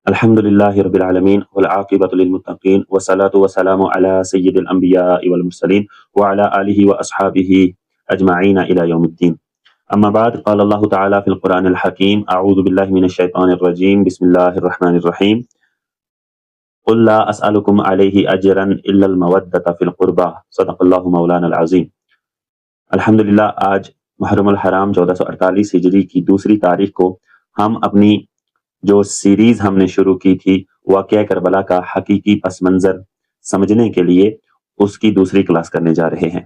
الحمد لله رب العالمين والعاقبة للمتقين والصلاة والسلام على سيد الأنبياء والمرسلين وعلى آله وأصحابه أجمعين إلى يوم الدين. أما بعد، قال الله تعالى في القرآن الحكيم: أعوذ بالله من الشيطان الرجيم، بسم الله الرحمن الرحيم. قل لا أسألكم عليه أجرا إلا المودة في القربى، صدق الله مولانا العظيم. الحمدللہ آج محرم الحرام 1448 ہجری کی دوسری تاریخ کو ہم اپنی جو سیریز ہم نے شروع کی تھی واقعہ کربلا کا حقیقی پس منظر سمجھنے کے لیے اس کی دوسری کلاس کرنے جا رہے ہیں۔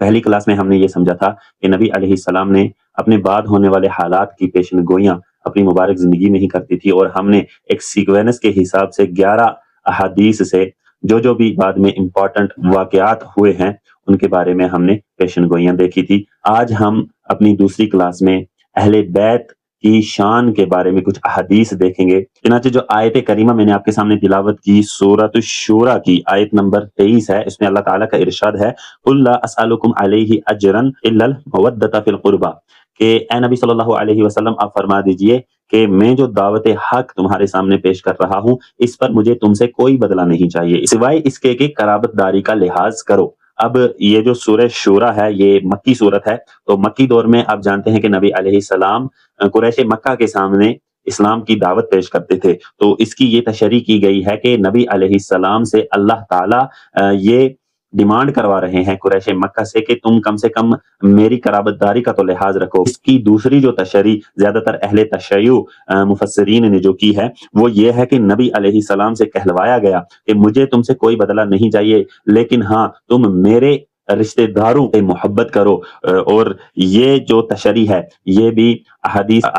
پہلی کلاس میں ہم نے یہ سمجھا تھا کہ نبی علیہ السلام نے اپنے بعد ہونے والے حالات کی پیشن گوئیاں اپنی مبارک زندگی میں ہی کرتی تھی، اور ہم نے ایک سیکوینس کے حساب سے 11 احادیث سے جو بھی بعد میں امپورٹنٹ واقعات ہوئے ہیں ان کے بارے میں ہم نے پیشن گوئیاں دیکھی تھی۔ آج ہم اپنی دوسری کلاس میں اہل بیت کی شان کے بارے میں کچھ احادیث دیکھیں گے۔ چنانچہ جو آیت کریمہ میں نے آپ کے سامنے تلاوت کی سورۃ الشورى کی آیت نمبر 23 ہے، اس میں اللہ تعالیٰ کا ارشاد ہے: قُل لَا أَسْأَلُكُمْ عَلَيْهِ أَجْرًا إِلَّا الْمَوَدَّةَ فِي الْقُرْبَى، کہ اے نبی صلی اللہ علیہ وسلم آپ فرما دیجئے کہ میں جو دعوت حق تمہارے سامنے پیش کر رہا ہوں اس پر مجھے تم سے کوئی بدلہ نہیں چاہیے سوائے اس کے کہ قرابت داری کا لحاظ کرو۔ اب یہ جو سورہ شورى ہے یہ مکی صورت ہے، تو مکی دور میں آپ جانتے ہیں کہ نبی علیہ السلام قریش مکہ کے سامنے اسلام کی دعوت پیش کرتے تھے، تو اس کی یہ تشریح کی گئی ہے کہ نبی علیہ السلام سے اللہ تعالیٰ یہ ڈیمانڈ کروا رہے ہیں قریش مکہ سے کہ تم کم سے کم میری قرابت داری کا تو لحاظ رکھو۔ اس کی دوسری جو تشریح زیادہ تر اہل تشیع مفسرین نے جو کی ہے وہ یہ ہے کہ نبی علیہ السلام سے کہلوایا گیا کہ مجھے تم سے کوئی بدلہ نہیں چاہیے، لیکن ہاں تم میرے رشتہ داروں سے محبت کرو۔ اور یہ جو تشریح ہے یہ بھی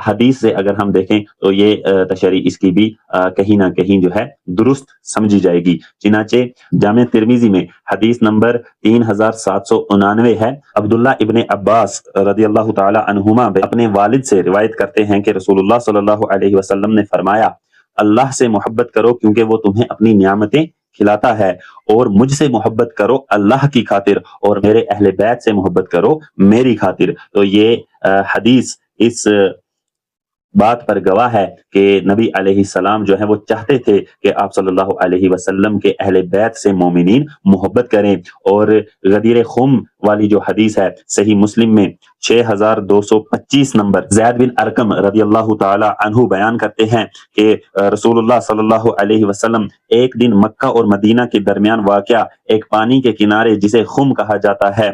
حدیث سے اگر ہم دیکھیں تو یہ تشریح اس کی بھی کہیں نہ کہیں جو ہے درست سمجھی جائے گی۔ چنانچہ جامع ترمذی میں حدیث نمبر 3799 ہے۔ عبداللہ ابن عباس رضی اللہ تعالی عنہما اپنے والد سے روایت کرتے ہیں کہ رسول اللہ صلی اللہ علیہ وسلم نے فرمایا: اللہ سے محبت کرو کیونکہ وہ تمہیں اپنی نعمتیں کھلاتا ہے، اور مجھ سے محبت کرو اللہ کی خاطر، اور میرے اہل بیت سے محبت کرو میری خاطر۔ تو یہ حدیث اس بات پر گواہ ہے کہ نبی علیہ السلام جو ہے وہ چاہتے تھے کہ آپ صلی اللہ علیہ وسلم کے اہل بیت سے مومنین محبت کریں۔ اور غدیر خم والی جو حدیث ہے صحیح مسلم میں 6225 نمبر، زید بن ارقم رضی اللہ تعالی عنہ بیان کرتے ہیں کہ رسول اللہ صلی اللہ علیہ وسلم ایک دن مکہ اور مدینہ کے درمیان واقع ایک پانی کے کنارے جسے خم کہا جاتا ہے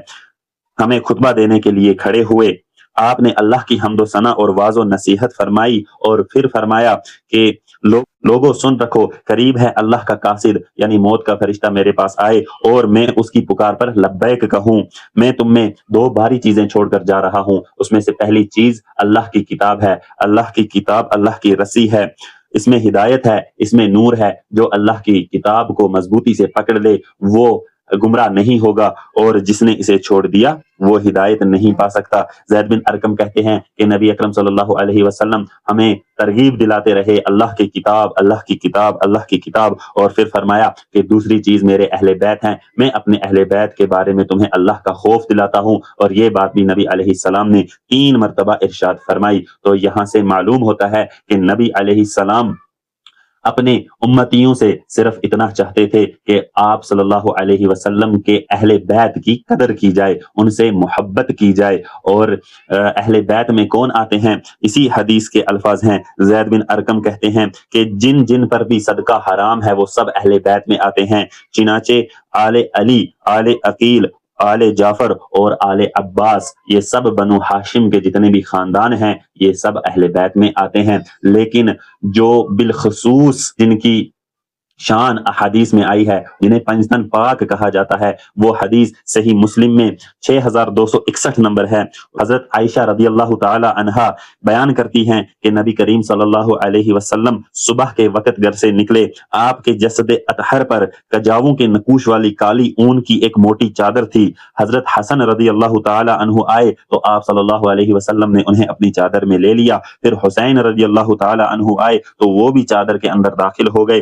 ہمیں خطبہ دینے کے لیے کھڑے ہوئے۔ آپ نے اللہ کی حمد و ثنا اور واعظ و نصیحت فرمائی اور پھر فرمایا کہ لوگوں سن رکھو، قریب ہے اللہ کا قاصد یعنی موت کا فرشتہ میرے پاس آئے اور میں اس کی پکار پر لبیک کہوں۔ میں تم میں 2 بھاری چیزیں چھوڑ کر جا رہا ہوں، اس میں سے پہلی چیز اللہ کی کتاب ہے۔ اللہ کی کتاب اللہ کی رسی ہے، اس میں ہدایت ہے، اس میں نور ہے۔ جو اللہ کی کتاب کو مضبوطی سے پکڑ لے وہ گمراہ نہیں ہوگا، اور جس نے اسے چھوڑ دیا وہ ہدایت نہیں پا سکتا۔ زید بن ارقم کہتے ہیں کہ نبی اکرم صلی اللہ علیہ وسلم ہمیں ترغیب دلاتے رہے اللہ کی کتاب، اللہ کی کتاب، اللہ کی کتاب، اور پھر فرمایا کہ دوسری چیز میرے اہل بیت ہیں، میں اپنے اہل بیت کے بارے میں تمہیں اللہ کا خوف دلاتا ہوں۔ اور یہ بات بھی نبی علیہ السلام نے 3 مرتبہ ارشاد فرمائی۔ تو یہاں سے معلوم ہوتا ہے کہ نبی علیہ السلام اپنے امتیوں سے صرف اتنا چاہتے تھے کہ آپ صلی اللہ علیہ وسلم کے اہل بیت کی قدر کی جائے، ان سے محبت کی جائے۔ اور اہل بیت میں کون آتے ہیں؟ اسی حدیث کے الفاظ ہیں، زید بن ارقم کہتے ہیں کہ جن جن پر بھی صدقہ حرام ہے وہ سب اہل بیت میں آتے ہیں، چنانچہ آل علی، آل عقیل، آل جعفر اور آل عباس، یہ سب بنو ہاشم کے جتنے بھی خاندان ہیں یہ سب اہل بیت میں آتے ہیں۔ لیکن جو بالخصوص جن کی شان احادیث میں آئی ہے، جنہیں پنجتن پاک کہا جاتا ہے، وہ حدیث صحیح مسلم میں 6261 نمبر ہے۔ حضرت عائشہ رضی اللہ تعالی عنہا بیان کرتی ہیں کہ نبی کریم صلی اللہ علیہ وسلم صبح کے وقت گھر سے نکلے، آپ کے جسد اطہر پر کجاووں کے نقوش والی کالی اون کی ایک موٹی چادر تھی۔ حضرت حسن رضی اللہ تعالی عنہ آئے تو آپ صلی اللہ علیہ وسلم نے انہیں اپنی چادر میں لے لیا۔ پھر حسین رضی اللہ تعالی عنہ آئے تو وہ بھی چادر کے اندر داخل ہو گئے۔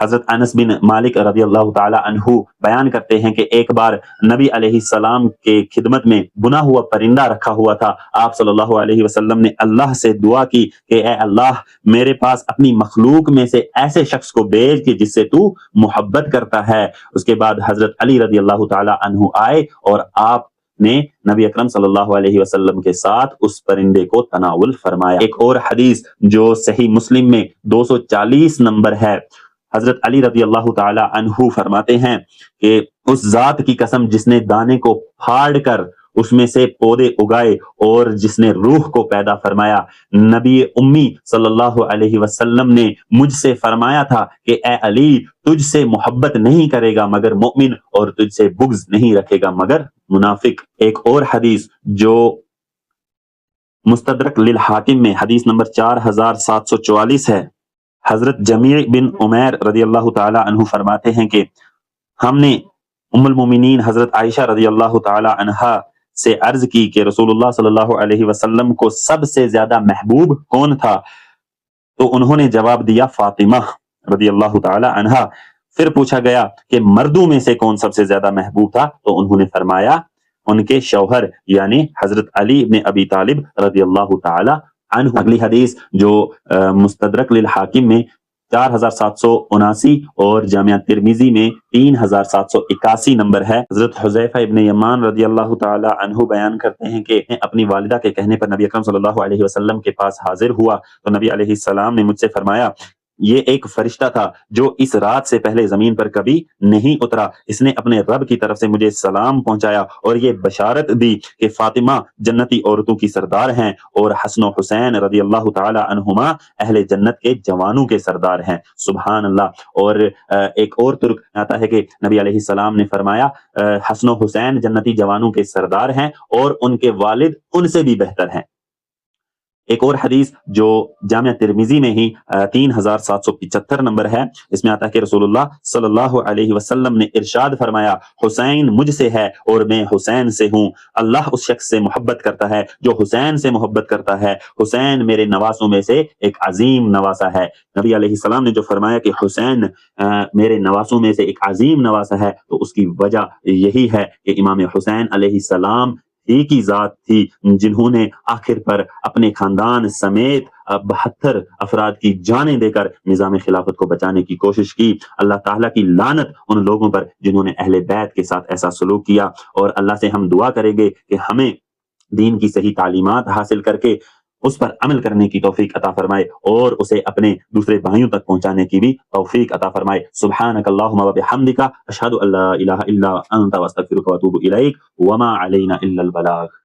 حضرت انس بن مالک رضی اللہ تعالی عنہ بیان کرتے ہیں کہ ایک بار نبی علیہ السلام کے خدمت میں بنا ہوا پرندہ رکھا ہوا تھا. آپ صلی اللہ علیہ وسلم نے اللہ سے دعا کی کہ اے اللہ میرے پاس اپنی مخلوق میں سے ایسے شخص کو بھیج کہ جس سے تو محبت کرتا ہے. اس کے بعد حضرت علی رضی اللہ تعالی عنہ آئے اور آپ نے نبی اکرم صلی اللہ علیہ وسلم کے ساتھ اس پرندے کو تناول فرمایا. ایک اور حدیث جو صحیح مسلم میں 240 نمبر ہے، حضرت علی رضی اللہ تعالی عنہ فرماتے ہیں کہ اس ذات کی قسم جس نے دانے کو پھاڑ کر اس میں سے پودے اگائے اور جس نے روح کو پیدا فرمایا، نبی امی صلی اللہ علیہ وسلم نے مجھ سے فرمایا تھا کہ اے علی تجھ سے محبت نہیں کرے گا مگر مومن اور تجھ سے بغض نہیں رکھے گا مگر منافق. ایک اور حدیث جو مستدرک للحاکم میں حدیث نمبر 4744 ہے، حضرت جمیع بن عمیر رضی اللہ تعالی عنہ فرماتے ہیں کہ ہم نے ام المومنین حضرت عائشہ رضی اللہ تعالی عنہا سے عرض کی کہ رسول اللہ صلی اللہ علیہ وسلم کو سب سے زیادہ محبوب کون تھا؟ تو انہوں نے جواب دیا فاطمہ رضی اللہ تعالی عنہا. پھر پوچھا گیا کہ مردوں میں سے کون سب سے زیادہ محبوب تھا؟ تو انہوں نے فرمایا ان کے شوہر یعنی حضرت علی بن ابی طالب رضی اللہ تعالی عنہ. اگلی حدیث جو مستدرک للحاکم میں 4779 اور جامعہ ترمذی میں 3781 نمبر ہے. حضرت حذیفہ ابن یمان رضی اللہ تعالی عنہ بیان کرتے ہیں کہ اپنی والدہ کے کہنے پر نبی اکرم صلی اللہ علیہ وسلم کے پاس حاضر ہوا تو نبی علیہ السلام نے مجھ سے فرمایا یہ ایک فرشتہ تھا جو اس رات سے پہلے زمین پر کبھی نہیں اترا. اس نے اپنے رب کی طرف سے مجھے سلام پہنچایا اور یہ بشارت دی کہ فاطمہ جنتی عورتوں کی سردار ہیں اور حسن و حسین رضی اللہ تعالی عنہما اہل جنت کے جوانوں کے سردار ہیں. سبحان اللہ. اور ایک اور ترک آتا ہے کہ نبی علیہ السلام نے فرمایا حسن و حسین جنتی جوانوں کے سردار ہیں اور ان کے والد ان سے بھی بہتر ہیں. ایک اور حدیث جو جامعہ ترمذی میں ہی 3775 نمبر ہے، اس میں آتا ہے کہ رسول اللہ صلی اللہ علیہ وسلم نے ارشاد فرمایا حسین مجھ سے ہے اور میں حسین سے ہوں. اللہ اس شخص سے محبت کرتا ہے جو حسین سے محبت کرتا ہے. حسین میرے نواسوں میں سے ایک عظیم نواسا ہے. نبی علیہ السلام نے جو فرمایا کہ حسین میرے نواسوں میں سے ایک عظیم نواسا ہے تو اس کی وجہ یہی ہے کہ امام حسین علیہ السلام ایک ہی ذات تھی جنہوں نے آخر پر اپنے خاندان سمیت 72 افراد کی جانیں دے کر نظام خلافت کو بچانے کی کوشش کی. اللہ تعالیٰ کی لعنت ان لوگوں پر جنہوں نے اہل بیت کے ساتھ ایسا سلوک کیا. اور اللہ سے ہم دعا کریں گے کہ ہمیں دین کی صحیح تعلیمات حاصل کر کے اس پر عمل کرنے کی توفیق عطا فرمائے اور اسے اپنے دوسرے بھائیوں تک پہنچانے کی بھی توفیق عطا فرمائے. سبحانک اللہم و بحمدک اشہد ان لا الہ الا انت واستغفرک واتوب الیک وما علینا الا البلاغ.